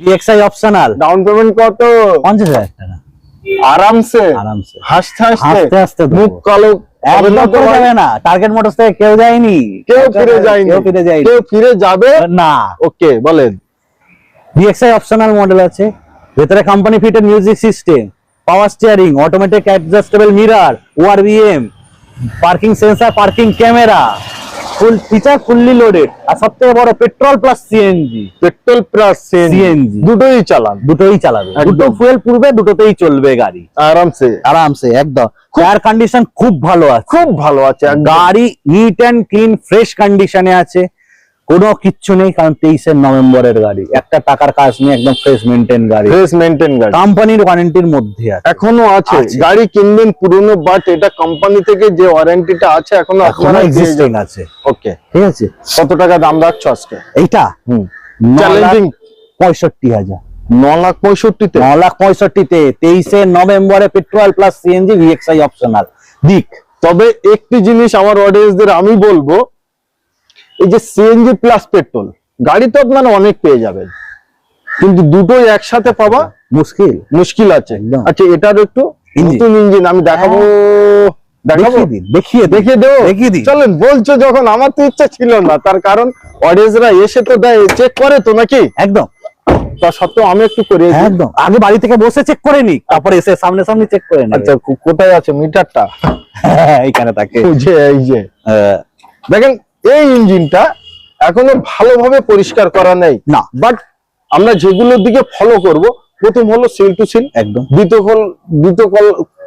DXi optional, down payment কত? 50,000 টাকা আরামসে আরামসে হাসতে হাসতে হাসতে হাসতে দেবো। মুখ কালো একদম করে যাবে না, টার্গেট মোটরস থেকে কেউ যায়নি, কেউ ফিরে যায়নি, কেউ ফিরে যায়নি, কেউ ফিরে যাবে না। ওকে বলেন। DXi অপশনাল মডেল আছে, ভেতরে company fitted music system, power steering, automatic adjustable mirror, ORVM, parking sensor, parking camera, full feature, fully loaded, আর সবথেকে বড় petrol plus CNG. Petrol plus CNG দুটোই চালান, দুটোই চালাবে, একদম। দুটো ফুয়েল পুরবে, দুটোতেই চলবে গাড়ি আরামসে আরামসে একদম। টায়ার কন্ডিশন খুব ভালো আছে, খুব ভালো আছে একদম। গাড়ি নিট এন্ড ক্লিন ফ্রেশ কন্ডিশনে আছে, কোনো কিচ্ছু নেই, কারণ 23 নভেম্বরের গাড়ি, একটা টাকার কাজ নেই, একদম ফ্রেশ মেইনটেইন গাড়ি, ফ্রেশ মেইনটেইন গাড়ি, কোম্পানির ওয়ারেন্টির মধ্যে আছে, এখনো আছে। আছে। গাড়ি কিনবেন পুরনো, বাট এটা কোম্পানি থেকে যে ওয়ারেন্টিটা আছে এখনো এখনো আপনারা এক্সিস্টিং আছে। ওকে। ঠিক আছে, কত টাকা দাম রাখছো আজকে? এইটা চ্যালেঞ্জিং 65,000, 9,65,000-তে 9,65,000-তে 23 নভেম্বরে petrol plus CNG VXi optional দিক। তবে একটি জিনিস আমার অডিয়েন্সদের আমি বলবো, এই যে সিএনজি প্লাস পেট্রোল গাড়ি তো আপনারা অনেক পেয়ে যাবেন, কিন্তু দুটোই একসাথে পাওয়া মুশকিল, মুশকিল আছে। একদম। আচ্ছা, এটার একটু Engine। নতুন ইঞ্জিন আমি দেখাবো, দেখাবো, দেখিয়ে দিন, দেখিয়ে দিন, দেখিয়ে দেবো, দেখিয়ে দিন। চলেন। বলছো যখন, আমার তো ইচ্ছা ছিল না, তার কারণ অডিয়েন্সরা এসে তো দেয়, চেক করে তো নাকি, একদম তা সত্ত্বেও আমি একটু করে একদম, আগে বাড়ি থেকে বসে চেক করে নি, তারপরে এসে সামনে সামনে চেক করে নেবে। আচ্ছা, কোথায় আছে মিটারটা? এইখানে থাকে। এই যে দেখেন, এই ইঞ্জিনটা এখনো ভালোভাবে পরিষ্কার করা নেই না। বাট আমরা যেগুলোর দিকে ফলো করব, প্রথম হলো সিল টু সিল, একদম দ্বিতীয়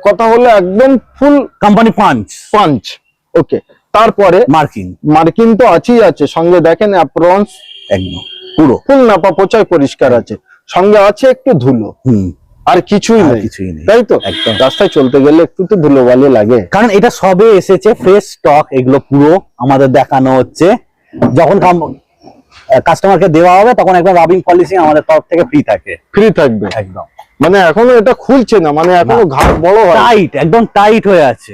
কথা হলো একদম ফুল কোম্পানি পাঞ্চ পাঞ্চ। ওকে, তারপরে মার্কিং মার্কিং তো আছেই আছে, সঙ্গে দেখেন অ্যাপ্রন্স একদম পুরো ফুল নাপা পোচায় পরিষ্কার আছে, সঙ্গে আছে একটু ধুলো, আর কিছুই আর নেই, কিছুই নেই। তাই তো? একদম। রাস্তায় চলতে গেলে একটু তো ধুলোবালি লাগে, কারণ এটা সবে এসেছে, ফ্রেশ স্টক, এগুলো পুরো আমাদের দেখানো হচ্ছে। যখন কাস্টমারকে দেওয়া হবে তখন একবার রাবিং পলিসি আমাদের তরফ থেকে ফ্রি থাকে, ফ্রি থাকবে একদম। মানে এখনো এটা খুলছে না, মানে এখনো ঘাট বড় হয়, টাইট, একদম টাইট হয়ে আছে।